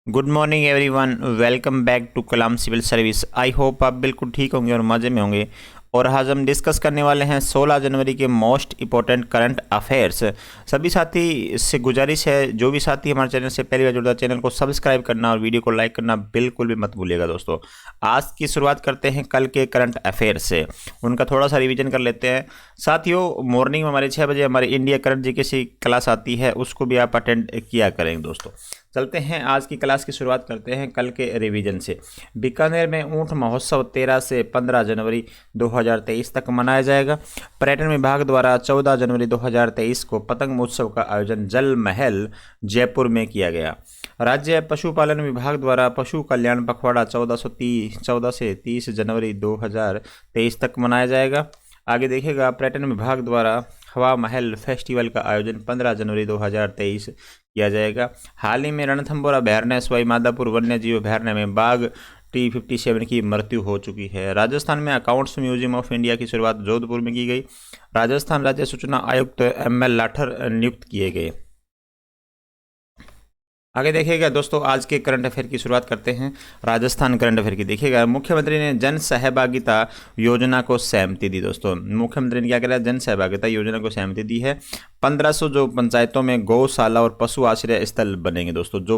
Good morning everyone, welcome back to Kalam civil service. I hope आप बिल्कुल ठीक होंगे और मज़े में होंगे। और आज हम डिस्कस करने वाले हैं 16 जनवरी के मोस्ट इंपॉर्टेंट करंट अफेयर्स। सभी साथी से गुजारिश है, जो भी साथी हमारे चैनल से पहली बार जुड़ा, चैनल को सब्सक्राइब करना और वीडियो को लाइक करना बिल्कुल भी मत भूलिएगा दोस्तों। आज की शुरुआत करते हैं कल के करंट अफेयर से, उनका थोड़ा सा रिवीजन कर लेते हैं। साथियों, मॉर्निंग में हमारे 6 बजे हमारी इंडिया करंट जीके की क्लास आती है, उसको भी आप अटेंड किया करेंगे दोस्तों। चलते हैं आज की क्लास की शुरुआत करते हैं कल के रिवीजन से। बीकानेर में ऊंट महोत्सव 13 से 15 जनवरी 2023 तक मनाया जाएगा। पर्यटन विभाग द्वारा 14 जनवरी 2023 को पतंग महोत्सव का आयोजन जल महल जयपुर में किया गया। राज्य पशुपालन विभाग द्वारा पशु कल्याण पखवाड़ा 14 से 30 जनवरी 2023 तक मनाया जाएगा। आगे देखिएगा, पर्यटन विभाग द्वारा हवा महल फेस्टिवल का आयोजन 15 जनवरी 2023 किया जाएगा। हाल ही में रणथंभौर अभयारण्य सवाई माधोपुर वन्य जीव अभयारण्य में बाघ T57 की मृत्यु हो चुकी है। राजस्थान में अकाउंट्स म्यूजियम ऑफ इंडिया की शुरुआत जोधपुर में की गई। राजस्थान राज्य सूचना आयुक्त ML लाठर नियुक्त किए गए। आगे देखिएगा दोस्तों, आज के करंट अफेयर की शुरुआत करते हैं राजस्थान करंट अफेयर की। देखिएगा, मुख्यमंत्री ने जन सहभागिता योजना को सहमति दी। दोस्तों, मुख्यमंत्री ने क्या करा, जन सहभागिता योजना को सहमति दी है। 1500 जो पंचायतों में गौशाला और पशु आश्रय स्थल बनेंगे। दोस्तों, जो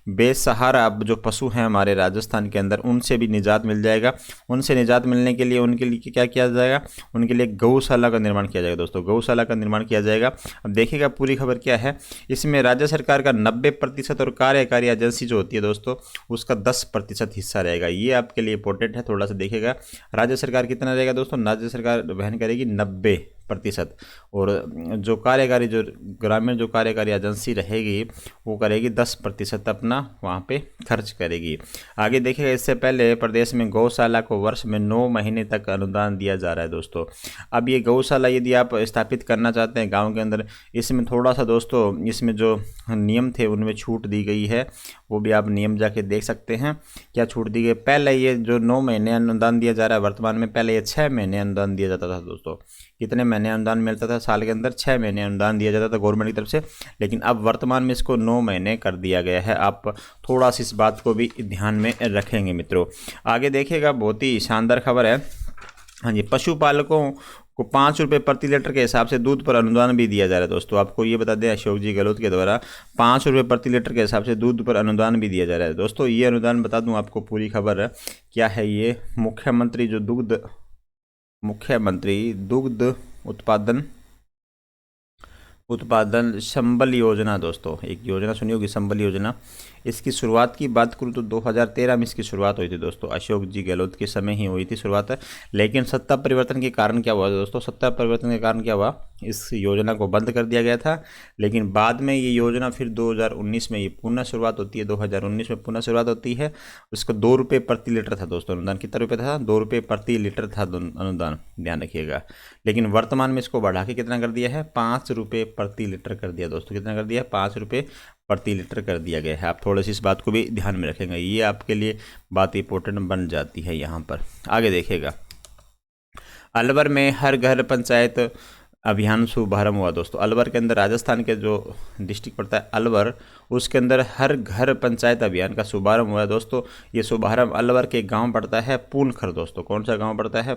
बेसहारा जो पशु हैं हमारे राजस्थान के अंदर, उनसे भी निजात मिल जाएगा। उनसे निजात मिलने के लिए उनके लिए क्या किया जाएगा, उनके लिए गौशाला का निर्माण किया जाएगा। दोस्तों, गौशाला का निर्माण किया जाएगा। अब देखिएगा पूरी खबर क्या है। इसमें राज्य सरकार का 90% और कार्यकारी एजेंसी जो होती है दोस्तों, उसका 10% हिस्सा रहेगा। ये आपके लिए इंपॉर्टेंट है, थोड़ा सा देखिएगा। राज्य सरकार कितना रहेगा दोस्तों, राज्य सरकार वहन करेगी 90%, और जो कार्यकारी जो ग्रामीण जो कार्यकारी एजेंसी रहेगी वो करेगी 10% अपना वहाँ पे खर्च करेगी। आगे देखिएगा, इससे पहले प्रदेश में गौशाला को वर्ष में 9 महीने तक अनुदान दिया जा रहा है। दोस्तों, अब ये गौशाला यदि आप स्थापित करना चाहते हैं गाँव के अंदर, इसमें थोड़ा सा दोस्तों, इसमें जो नियम थे उनमें छूट दी गई है, वो भी आप नियम जाके देख सकते हैं क्या छूट दी गई। पहले ये जो 9 महीने अनुदान दिया जा रहा है वर्तमान में, पहले ये 6 महीने अनुदान दिया जाता था। दोस्तों, कितने महीने अनुदान मिलता था साल के अंदर, 6 महीने अनुदान दिया जाता था गवर्नमेंट की तरफ से, लेकिन अब वर्तमान में इसको 9 महीने कर दिया गया है। आप थोड़ा सी इस बात को भी ध्यान में रखेंगे मित्रों। आगे देखिएगा, बहुत ही शानदार खबर है। हाँ जी, पशुपालकों को 5 रुपये प्रति लीटर के हिसाब से दूध पर अनुदान भी दिया जा रहा है। दोस्तों, आपको ये बता दें, अशोक जी गहलोत के द्वारा 5 रुपये प्रति लीटर के हिसाब से दूध पर अनुदान भी दिया जा रहा है। दोस्तों, ये अनुदान बता दूं आपको पूरी खबर क्या है। ये मुख्यमंत्री दुग्ध उत्पादन संबल योजना। दोस्तों, एक योजना सुनी होगी, संबल योजना। इसकी शुरुआत की बात करूँ तो 2013 में इसकी शुरुआत हुई थी। दोस्तों, अशोक जी गहलोत के समय ही हुई थी शुरुआत, लेकिन सत्ता परिवर्तन के कारण क्या हुआ दोस्तों, सत्ता परिवर्तन के कारण क्या हुआ, इस योजना को बंद कर दिया गया था। लेकिन बाद में ये योजना फिर 2019 में ये पुनः शुरुआत होती है, 2019 में पुनः शुरुआत होती है। उसका 2 रुपये प्रति लीटर था दोस्तों अनुदान। कितना रुपये था, 2 रुपये प्रति लीटर था अनुदान, ध्यान रखिएगा। लेकिन वर्तमान में इसको बढ़ा के कितना कर दिया है, 5 रुपये प्रति लीटर कर दिया। दोस्तों, कितना कर दिया, 5 रुपये प्रति लीटर कर दिया गया है। आप थोड़ी सी इस बात को भी ध्यान में रखेंगे, ये आपके लिए बात इंपॉर्टेंट बन जाती है यहाँ पर। आगे देखिएगा, अलवर में हर घर पंचायत अभियान शुभारंभ हुआ। दोस्तों, अलवर के अंदर, राजस्थान के जो डिस्ट्रिक्ट पड़ता है अलवर, उसके अंदर हर घर पंचायत अभियान का शुभारंभ हुआ है। दोस्तों, ये शुभारंभ अलवर के गांव पड़ता है पूनखर। दोस्तों, कौन सा गांव पड़ता है,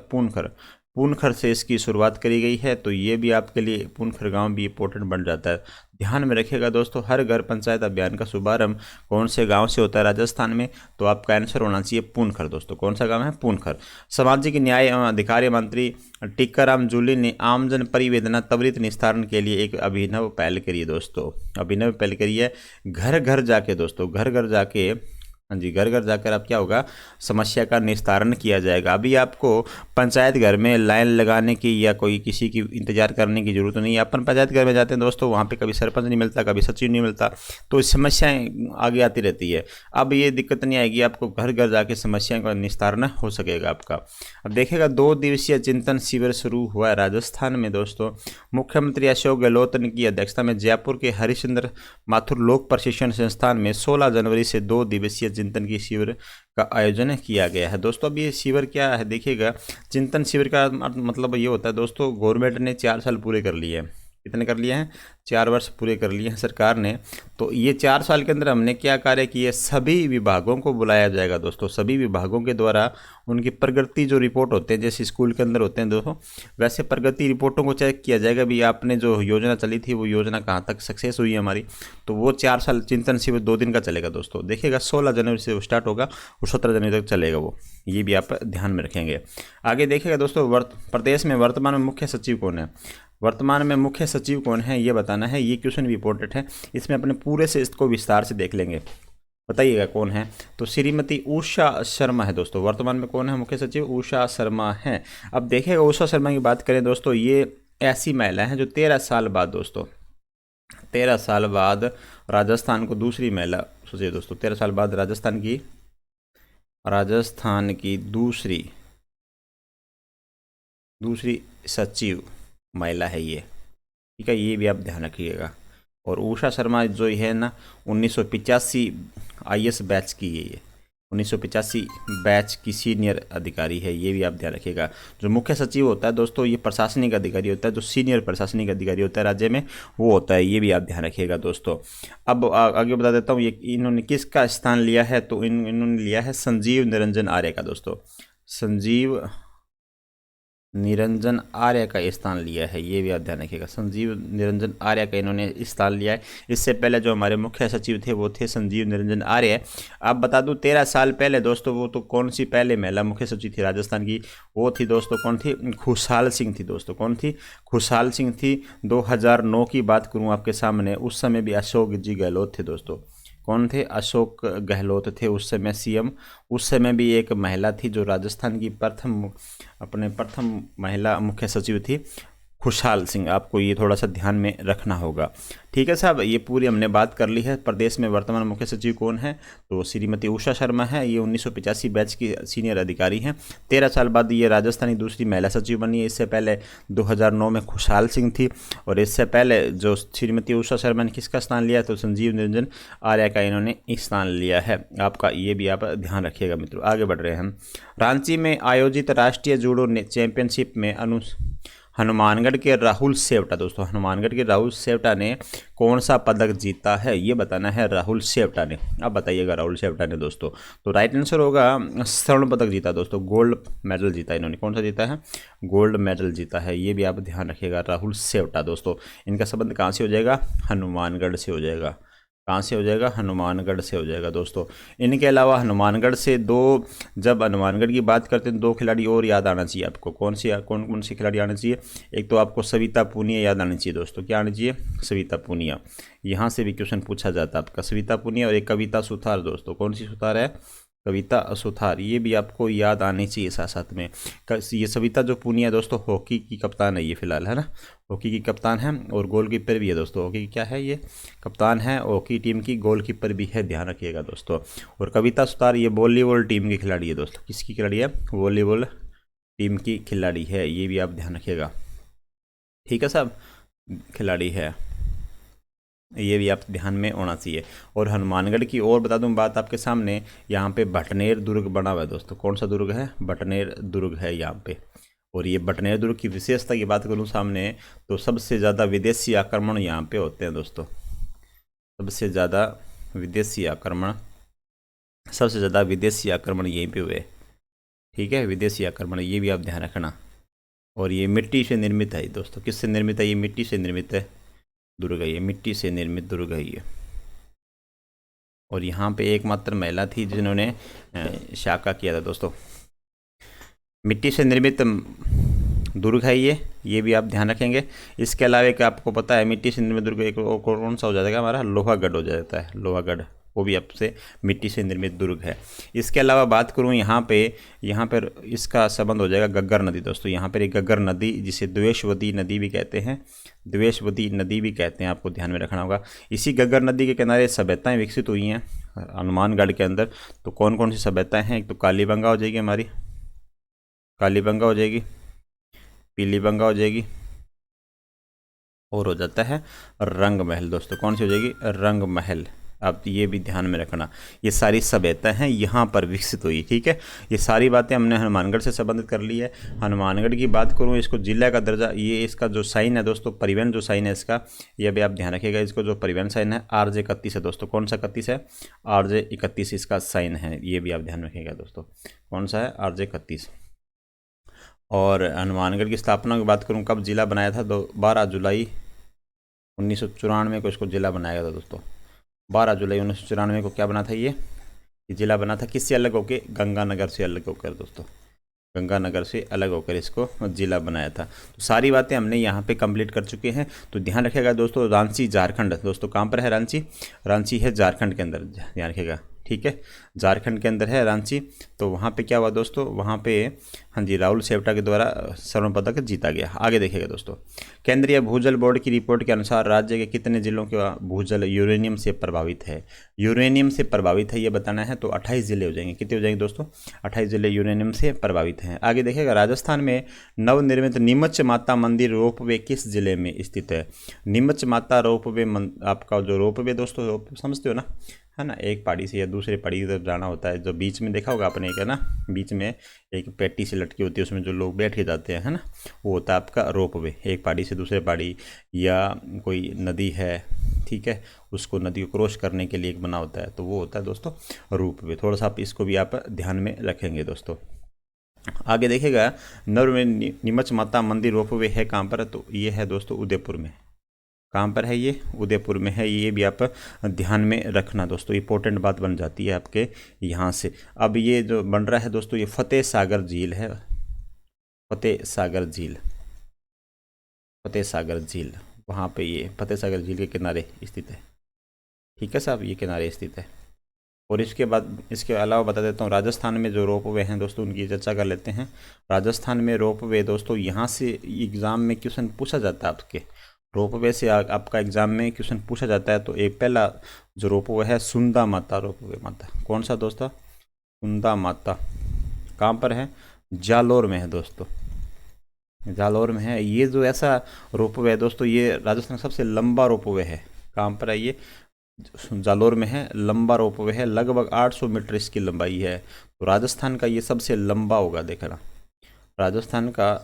पूनखर से इसकी शुरुआत करी गई है। तो ये भी आपके लिए पूनखर गांव भी इंपॉर्टेंट बन जाता है, ध्यान में रखिएगा दोस्तों। हर घर पंचायत अभियान का शुभारंभ कौन से गांव से होता है राजस्थान में, तो आपका आंसर होना चाहिए पूनखर। दोस्तों, कौन सा गांव है, पूनखर। सामाजिक न्याय एवं अधिकारिता मंत्री टीकाराम जूली ने आमजन परिवेदना त्वरित निस्तारण के लिए एक अभिनव पहल करी है। दोस्तों, अभिनव पहल करी है, घर घर जाके। दोस्तों, घर घर जाके, हाँ जी, घर घर जाकर आप क्या होगा, समस्या का निस्तारण किया जाएगा। अभी आपको पंचायत घर में लाइन लगाने की या कोई किसी की इंतजार करने की जरूरत नहीं है। अपन पंचायत घर में जाते हैं दोस्तों, वहाँ पे कभी सरपंच नहीं मिलता, कभी सचिव नहीं मिलता, तो समस्याएं आगे आती रहती है। अब ये दिक्कत नहीं आएगी, आपको घर घर जाके समस्याओं का निस्तारण हो सकेगा आपका। अब देखिएगा, 2 दिवसीय चिंतन शिविर शुरू हुआ है राजस्थान में। दोस्तों, मुख्यमंत्री अशोक गहलोत की अध्यक्षता में जयपुर के हरिश्चंद्र माथुर लोक प्रशिक्षण संस्थान में 16 जनवरी से 2 दिवसीय चिंतन की शिविर का आयोजन किया गया है। दोस्तों, अब ये शिविर क्या है, देखिएगा, चिंतन शिविर का मतलब ये होता है दोस्तों, गवर्नमेंट ने 4 साल पूरे कर लिए हैं, कितने कर लिए हैं, 4 वर्ष पूरे कर लिए हैं सरकार ने। तो ये 4 साल के अंदर हमने क्या कार्य किए, सभी विभागों को बुलाया जाएगा दोस्तों। सभी विभागों के द्वारा उनकी प्रगति जो रिपोर्ट होते हैं, जैसे स्कूल के अंदर होते हैं दोस्तों, वैसे प्रगति रिपोर्टों को चेक किया जाएगा। भी आपने जो योजना चली थी वो योजना कहाँ तक सक्सेस हुई है हमारी। तो वो 4 साल चिंतन शिविर 2 दिन का चलेगा दोस्तों। देखिएगा 16 जनवरी से स्टार्ट होगा और 17 जनवरी तक चलेगा वो, ये भी आप ध्यान में रखेंगे। आगे देखिएगा दोस्तों, प्रदेश में वर्तमान में मुख्य सचिव कौन है। वर्तमान में मुख्य सचिव कौन है ये बताना है। ये क्वेश्चन भी इंपॉर्टेंट है, इसमें अपने पूरे से इसको विस्तार से देख लेंगे। बताइएगा कौन है, तो श्रीमती उषा शर्मा है दोस्तों। वर्तमान में कौन है मुख्य सचिव, उषा शर्मा है। अब देखिएगा उषा शर्मा की बात करें दोस्तों, ये ऐसी महिला है जो 13 साल बाद दोस्तों, 13 साल बाद राजस्थान को दूसरी महिला, सोचिए दोस्तों 13 साल बाद राजस्थान की दूसरी सचिव महिला है ये, ठीक है, ये भी आप ध्यान रखिएगा। और उषा शर्मा जो है ना 1985 IAS बैच की है ये, 1985 बैच की सीनियर अधिकारी है, ये भी आप ध्यान रखिएगा। जो मुख्य सचिव होता है दोस्तों ये प्रशासनिक अधिकारी होता है, जो सीनियर प्रशासनिक अधिकारी होता है राज्य में वो होता है, ये भी आप ध्यान रखिएगा दोस्तों। अब आगे बता देता हूँ ये इन्होंने किसका स्थान लिया है, तो इन्होंने लिया है संजीव निरंजन आर्य का दोस्तों। संजीव निरंजन आर्य का स्थान लिया है, ये भी आप ध्यान रखिएगा। संजीव निरंजन आर्य का इन्होंने स्थान लिया है। इससे पहले जो हमारे मुख्य सचिव थे वो थे संजीव निरंजन आर्य। अब बता दूं 13 साल पहले दोस्तों वो तो कौन सी पहले महिला मुख्य सचिव थी राजस्थान की, वो थी दोस्तों कौन थी, खुशहाल सिंह थी दोस्तों। कौन थी, खुशहाल सिंह थी। 2009 की बात करूँ आपके सामने, उस समय भी अशोक जी गहलोत थे दोस्तों। कौन थे, अशोक गहलोत थे उस समय CM। उस समय भी एक महिला थी जो राजस्थान की प्रथम महिला मुख्य सचिव थी, खुशहाल सिंह। आपको ये थोड़ा सा ध्यान में रखना होगा, ठीक है साहब। ये पूरी हमने बात कर ली है। प्रदेश में वर्तमान मुख्य सचिव कौन है, तो श्रीमती उषा शर्मा है। ये 1985 बैच की सीनियर अधिकारी हैं। 13 साल बाद ये राजस्थानी दूसरी महिला सचिव बनी है। इससे पहले 2009 में खुशहाल सिंह थी, और इससे पहले जो श्रीमती उषा शर्मा ने किसका स्थान लिया, तो संजीव निरंजन आर्य का इन्होंने स्थान लिया है। आपका ये भी आप ध्यान रखिएगा मित्रों। आगे बढ़ रहे हैं हम। रांची में आयोजित राष्ट्रीय जूडो चैंपियनशिप में हनुमानगढ़ के राहुल सेवटा दोस्तों, हनुमानगढ़ के राहुल सेवटा ने कौन सा पदक जीता है ये बताना है। राहुल सेवटा ने, अब बताइएगा राहुल सेवटा ने दोस्तों, तो राइट आंसर होगा स्वर्ण पदक जीता दोस्तों, गोल्ड मेडल जीता इन्होंने। कौन सा जीता है, गोल्ड मेडल जीता है, ये भी आप ध्यान रखिएगा। राहुल सेवटा दोस्तों, इनका संबंध कहाँ से हो जाएगा, हनुमानगढ़ से हो जाएगा। कहाँ से हो जाएगा, हनुमानगढ़ से हो जाएगा दोस्तों। इनके अलावा हनुमानगढ़ से जब हनुमानगढ़ की बात करते हैं 2 खिलाड़ी और याद आना चाहिए आपको। कौन सी खिलाड़ी आना चाहिए, एक तो आपको सविता पूनिया याद आनी चाहिए दोस्तों। क्या आनी चाहिए, सविता पूनिया। यहाँ से भी क्वेश्चन पूछा जाता है आपका, सविता पूनिया। और एक कविता सुथार दोस्तों, कौन सी सुथार है, कविता सुथार, ये भी आपको याद आनी चाहिए साथ साथ में। ये सविता जो पूनिया दोस्तों हॉकी की कप्तान है ये फिलहाल, है ना, हॉकी की कप्तान है और गोलकीपर भी है दोस्तों। हॉकी की क्या है, ये कप्तान है, हॉकी टीम की गोलकीपर भी है, ध्यान रखिएगा दोस्तों। और कविता सुतार ये वॉलीबॉल टीम की खिलाड़ी है दोस्तों। किसकी खिलाड़ी है, वॉलीबॉल टीम की खिलाड़ी है, ये भी आप ध्यान रखिएगा, ठीक है साहब, खिलाड़ी है, ये भी आप ध्यान में होना चाहिए। और हनुमानगढ़ की और बता दूं बात आपके सामने, यहाँ पे भटनेर दुर्ग बना हुआ है दोस्तों। कौन सा दुर्ग है, भटनेर दुर्ग है यहाँ पे। और ये भटनेर दुर्ग की विशेषता की बात करूँ सामने, तो सबसे ज़्यादा विदेशी आक्रमण यहाँ पे होते हैं दोस्तों। सबसे ज़्यादा विदेशी आक्रमण यहीं पे हुए, ठीक है, विदेशी आक्रमण, ये भी आप ध्यान रखना। और ये मिट्टी से निर्मित है दोस्तों। किससे निर्मित है, ये मिट्टी से निर्मित है दुर्ग है, ये मिट्टी से निर्मित दुर्ग है ये। और यहाँ पे एकमात्र महिला थी जिन्होंने शाका किया था दोस्तों। मिट्टी से निर्मित दुर्ग है ये भी आप ध्यान रखेंगे। इसके अलावा एक आपको पता है मिट्टी से निर्मित दुर्ग एक कौन सा हो जाएगा हमारा, लोहागढ़ हो जाता है, लोहागढ़, वो भी आपसे मिट्टी से निर्मित दुर्ग है। इसके अलावा बात करूँ यहाँ पर इसका संबंध हो जाएगा गग्गर नदी दोस्तों। यहाँ पर एक गग्गर नदी जिसे द्वेषवती नदी भी कहते हैं, द्वेषवती नदी भी कहते हैं, आपको ध्यान में रखना होगा। इसी गग्गर नदी के किनारे सभ्यताएं विकसित हुई हैं हनुमानगढ़ के अंदर। तो कौन कौन सी सभ्यताएं हैं, एक तो कालीबंगा हो जाएगी हमारी, कालीबंगा हो जाएगी, पीलीबंगा हो जाएगी, और हो जाता है रंग महल दोस्तों। कौन सी हो जाएगी, रंग महल, आप ये भी ध्यान में रखना, ये सारी सभ्यता हैं यहाँ पर विकसित हुई। ठीक है, ये सारी बातें हमने हनुमानगढ़ से संबंधित कर ली है। हनुमानगढ़ की बात करूँ, इसको जिला का दर्जा, ये इसका जो साइन है दोस्तों, परिवहन जो साइन है इसका, ये भी आप ध्यान रखिएगा। इसको जो परिवहन साइन है RJ31 है दोस्तों। कौन सा 31 है? RJ31 इसका साइन है, ये भी आप ध्यान रखिएगा दोस्तों। कौन सा है? RJ31। और हनुमानगढ़ की स्थापना की बात करूँ, कब जिला बनाया था? 12 जुलाई 1994 को इसको जिला बनाया गया था दोस्तों। 12 जुलाई 1994 को क्या बना था? ये जिला बना था। किससे अलग होकर? गंगानगर से अलग होकर दोस्तों, गंगानगर से अलग होकर इसको जिला बनाया था। तो सारी बातें हमने यहाँ पे कंप्लीट कर चुके हैं। तो ध्यान रखिएगा दोस्तों, रांची झारखंड दोस्तों, कहाँ पर है रांची? रांची है झारखंड के अंदर, ध्यान रखिएगा। ठीक है, झारखंड के अंदर है रांची। तो वहाँ पे क्या हुआ दोस्तों? वहाँ पे हाँ जी, राहुल सेवटा के द्वारा स्वर्ण पदक जीता गया। आगे देखिएगा दोस्तों, केंद्रीय भूजल बोर्ड की रिपोर्ट के अनुसार राज्य के कितने जिलों के भूजल यूरेनियम से प्रभावित है? यूरेनियम से प्रभावित है ये बताना है। तो 28 जिले हो जाएंगे। कितने हो जाएंगे दोस्तों? 28 जिले यूरेनियम से प्रभावित हैं। आगे देखिएगा, राजस्थान में नवनिर्मित नीमच माता मंदिर रोपवे किस जिले में स्थित है? नीमच माता रोपवे, आपका जो रोपवे दोस्तों, रोप समझते हो ना, है ना, एक पहाड़ी से या दूसरे पहाड़ी की तरफ जाना होता है, जो बीच में देखा होगा आपने, एक है ना, बीच में एक पेटी से लटकी होती है, उसमें जो लोग बैठ के जाते हैं, है ना, वो होता है आपका रोपवे। एक पहाड़ी से दूसरे पहाड़ी, या कोई नदी है, ठीक है, उसको नदी को क्रॉस करने के लिए एक बना होता है, तो वो होता है दोस्तों रोपवे। थोड़ा सा आप इसको भी आप ध्यान में रखेंगे दोस्तों। आगे देखिएगा, नर में नीमच माता मंदिर रोपवे है कहाँ पर? तो ये है दोस्तों उदयपुर में। कहाँ पर है ये? उदयपुर में है। ये भी आप ध्यान में रखना दोस्तों, इंपॉर्टेंट बात बन जाती है आपके यहाँ से। अब ये जो बन रहा है दोस्तों, ये फतेह सागर झील है। फतेह सागर झील, फतेह सागर झील, वहाँ पे ये फतेह सागर झील के किनारे स्थित है। ठीक है साहब, ये किनारे स्थित है। और इसके बाद, इसके अलावा बता देता हूँ, राजस्थान में जो रोपवे हैं दोस्तों, उनकी चर्चा कर लेते हैं। राजस्थान में रोपवे दोस्तों, यहाँ से एग्ज़ाम में क्वेश्चन पूछा जाता है आपके। रोपवे से आपका एग्जाम में क्वेश्चन पूछा जाता है। तो एक पहला जो रोपवे है, सुंदा माता रोपवे माता। कौन सा दोस्तों? सुंदा माता। कहाँ पर है? जालोर में है दोस्तों, जालोर में है। ये जो ऐसा रोपवे है दोस्तों, ये राजस्थान का सबसे लंबा रोपवे है। कहाँ पर है ये? जालोर में है। लंबा रोपवे है, लगभग 800 मीटर इसकी लंबाई है। तो राजस्थान का ये सबसे लंबा होगा, देखना, राजस्थान का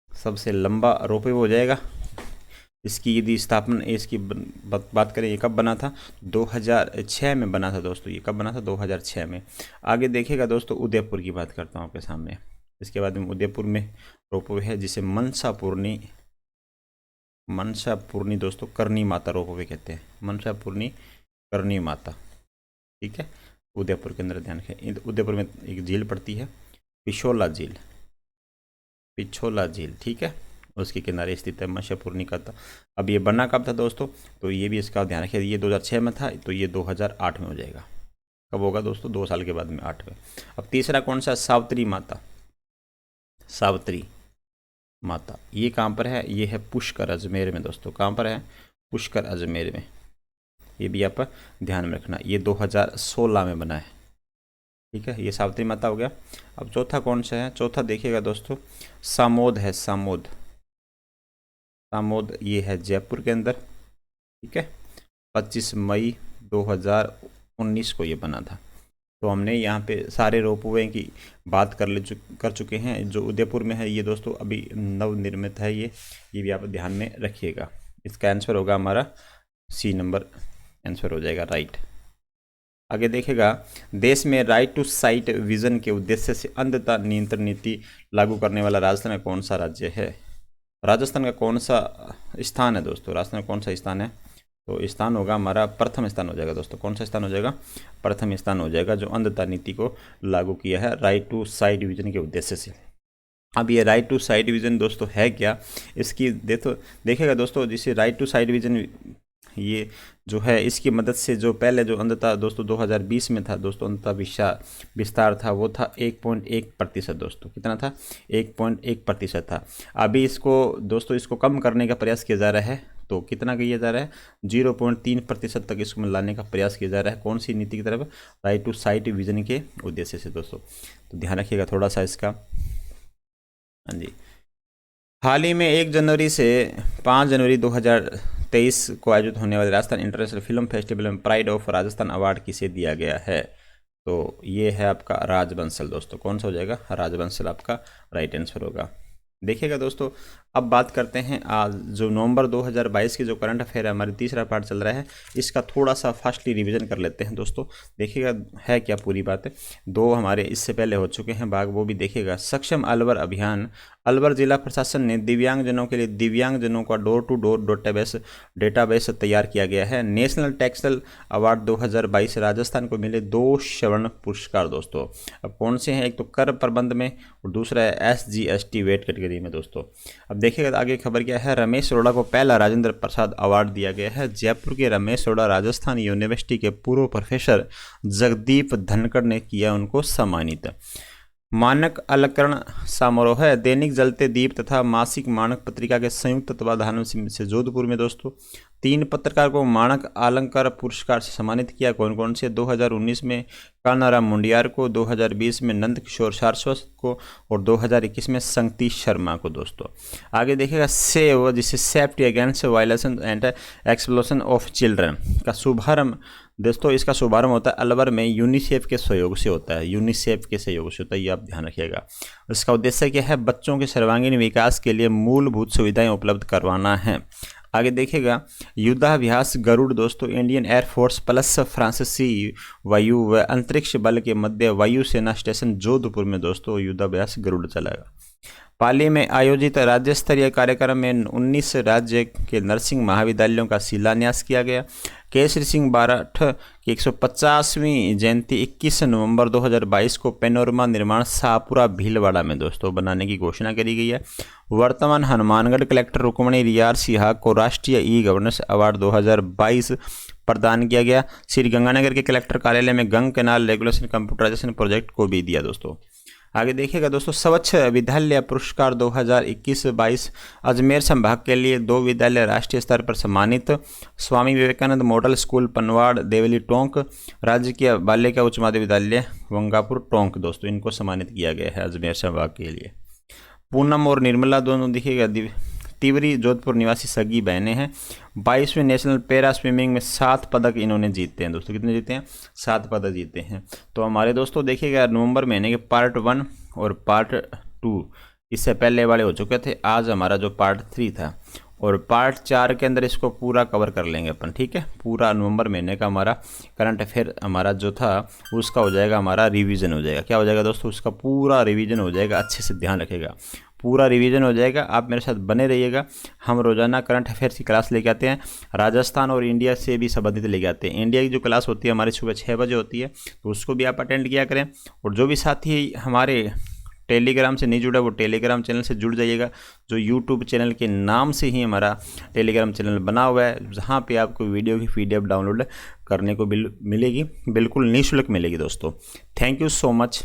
सबसे लंबा रोपवे हो जाएगा। इसकी यदि स्थापना, इसकी बात करें, ये कब बना था? 2006 में बना था दोस्तों। ये कब बना था? 2006 में। आगे देखिएगा दोस्तों, उदयपुर की बात करता हूँ आपके सामने। इसके बाद में उदयपुर में रोपवे है, जिसे मनसापुरनी दोस्तों करनी माता रोपवे कहते हैं। मनसापुरनी करनी माता, ठीक है, उदयपुर के अंदर। ध्यान रखें, उदयपुर में एक झील पड़ती है, पिछोला झील, पिछोला झील, ठीक है, उसके किनारे स्थित है मनसापुरनी का था। अब ये बना कब था दोस्तों? तो ये भी इसका ध्यान रखिए, ये 2006 में था, तो ये 2008 में हो जाएगा। कब होगा दोस्तों? 2 साल के बाद में, 8 में। अब तीसरा कौन सा? सावित्री माता। सावित्री माता, ये कहाँ पर है? ये है पुष्कर अजमेर में दोस्तों। कहाँ पर है? पुष्कर अजमेर में। ये भी आप ध्यान में रखना। ये 2016 में बना है, ठीक है, ये सावित्री माता हो गया। अब चौथा कौन सा है? चौथा देखिएगा दोस्तों, सामोद है, सामोद। सामोद ये है जयपुर के अंदर, ठीक है, 25 मई 2019 को ये बना था। तो हमने यहाँ पे सारे रोपवे की बात कर चुके हैं। जो उदयपुर में है ये दोस्तों अभी नवनिर्मित है, ये भी आप ध्यान में रखिएगा। इसका आंसर होगा हमारा C नंबर आंसर हो जाएगा, राइट। आगे देखेगा, देश में राइट टू साइट विजन के उद्देश्य से अंधता नियंत्रण नीति लागू करने वाला राजस्थान का कौन सा राज्य है? राजस्थान का कौन सा स्थान है दोस्तों? राजस्थान का कौन सा स्थान है? तो स्थान होगा हमारा, प्रथम स्थान हो जाएगा दोस्तों। कौन सा स्थान हो जाएगा? प्रथम स्थान हो जाएगा, जो अंधता नीति को लागू किया है राइट टू साइट विजन के उद्देश्य से। अब ये राइट टू साइट विजन दोस्तों है क्या? इसकी देखेगा दोस्तों, जिसे राइट टू साइट विजन ये जो है, इसकी मदद से जो पहले जो अंधता दोस्तों 2020 में था दोस्तों, अंधता विस्तार था, वो था 1.1% दोस्तों। कितना था? 1.1% था। अभी इसको दोस्तों, इसको कम करने का प्रयास किया जा रहा है। तो कितना किया जा रहा है? 0.3% तक इसको लाने का प्रयास किया जा रहा है। कौन सी नीति की तरफ? राइट टू साइट विजन के उद्देश्य से दोस्तों। तो ध्यान रखिएगा थोड़ा सा इसका। हाँ जी, हाल ही में 1 जनवरी से 5 जनवरी 2023 को आयोजित होने वाले राजस्थान इंटरनेशनल फिल्म फेस्टिवल में प्राइड ऑफ राजस्थान अवार्ड किसे दिया गया है? तो ये है आपका राजबंसल दोस्तों। कौन सा हो जाएगा? राजबंसल आपका राइट आंसर होगा। देखिएगा दोस्तों, अब बात करते हैं आज जो नवंबर 2022 की जो करंट अफेयर है, हमारी तीसरा पार्ट चल रहा है, इसका थोड़ा सा फास्टली रिवीजन कर लेते हैं दोस्तों। देखिएगा है क्या पूरी बात है। 2 हमारे इससे पहले हो चुके हैं भाग, वो भी देखिएगा। सक्षम अलवर अभियान, अलवर जिला प्रशासन ने दिव्यांगजनों के लिए दिव्यांगजनों का डोर टू डोर डेटाबेस तैयार किया गया है। नेशनल टेक्सटाइल अवार्ड 2022 राजस्थान को मिले 2 स्वर्ण पुरस्कार दोस्तों। अब कौन से हैं? एक तो कर प्रबंध में और दूसरा है SGST वेट कैटेगरी में दोस्तों। अब देखिएगा आगे खबर क्या है। रमेश अरोड़ा को पहला राजेंद्र प्रसाद अवार्ड दिया गया है। जयपुर के रमेश अरोड़ा राजस्थान यूनिवर्सिटी के पूर्व प्रोफेसर जगदीप धनखड़ ने किया उनको सम्मानित। मानक अलंकरण समारोह है। दैनिक जलते दीप तथा मासिक मानक पत्रिका के संयुक्त तत्वाधान से जोधपुर में दोस्तों 3 पत्रकार को मानक अलंकार पुरस्कार से सम्मानित किया। कौन कौन से? 2019 में कान्हाराम मुंडियार को, 2020 में नंद किशोर सारस्वत को और 2021 में संगति शर्मा को दोस्तों। आगे देखिएगा सेव, जिसे safety against violence and explosion of children का शुभारंभ दोस्तों, इसका शुभारंभ होता है अलवर में यूनिसेफ के सहयोग से होता है। यूनिसेफ के सहयोग से होता है, ये आप ध्यान रखिएगा। इसका उद्देश्य क्या है? बच्चों के सर्वांगीण विकास के लिए मूलभूत सुविधाएं उपलब्ध करवाना है। आगे देखिएगा युद्धाभ्यास गरुड़ दोस्तों, इंडियन एयरफोर्स प्लस फ्रांसीसी वायु व अंतरिक्ष बल के मध्य वायुसेना स्टेशन जोधपुर में दोस्तों युद्धाभ्यास गरुड़ चलेगा। पाली में आयोजित राज्य स्तरीय कार्यक्रम में 19 राज्य के नर्सिंग महाविद्यालयों का शिलान्यास किया गया। केसरी सिंह बारठ की 150वीं जयंती 21 नवंबर 2022 को पेनोरमा निर्माण शाहपुरा भीलवाड़ा में दोस्तों बनाने की घोषणा करी गई है। वर्तमान हनुमानगढ़ कलेक्टर रुक्मणी रियार सिहा को राष्ट्रीय ई गवर्नेंस अवार्ड 2022 प्रदान किया गया। श्री गंगानगर के कलेक्टर कार्यालय में गंग कैनाल रेगुलेशन कंप्यूटराइजेशन प्रोजेक्ट को भी दिया दोस्तों। आगे देखिएगा दोस्तों स्वच्छ विद्यालय पुरस्कार 2021-22 अजमेर संभाग के लिए 2 विद्यालय राष्ट्रीय स्तर पर सम्मानित। स्वामी विवेकानंद मॉडल स्कूल पनवाड़ देवली टोंक, राजकीय बालिका उच्च माध्यमिक विद्यालय वंगापुर टोंक दोस्तों, इनको सम्मानित किया गया है अजमेर संभाग के लिए। पूनम और निर्मला दोनों देखिएगा तिवरी जोधपुर निवासी सगी बहनें हैं। 22वें नेशनल पैरा स्विमिंग में 7 पदक इन्होंने जीते हैं दोस्तों। कितने जीते हैं? 7 पदक जीते हैं। तो हमारे दोस्तों देखिएगा नवंबर महीने के पार्ट 1 और पार्ट 2 इससे पहले वाले हो चुके थे। आज हमारा जो पार्ट 3 था और पार्ट 4 के अंदर इसको पूरा कवर कर लेंगे अपन, ठीक है। पूरा नवंबर महीने का हमारा करंट अफेयर हमारा जो था उसका हो जाएगा, हमारा रिवीजन हो जाएगा। क्या हो जाएगा दोस्तों? उसका पूरा रिवीजन हो जाएगा। अच्छे से ध्यान रखेगा, पूरा रिवीजन हो जाएगा। आप मेरे साथ बने रहिएगा। हम रोजाना करंट अफेयर्स की क्लास लेके आते हैं, राजस्थान और इंडिया से भी संबंधित लेके आते हैं। इंडिया की जो क्लास होती है हमारी सुबह 6 बजे होती है, तो उसको भी आप अटेंड किया करें। और जो भी साथी हमारे टेलीग्राम से नहीं जुड़ा वो टेलीग्राम चैनल से जुड़ जाइएगा, जो यूट्यूब चैनल के नाम से ही हमारा टेलीग्राम चैनल बना हुआ है, जहाँ पे आपको वीडियो की PDF डाउनलोड करने को मिलेगी, बिल्कुल निःशुल्क मिलेगी दोस्तों। Thank you so much.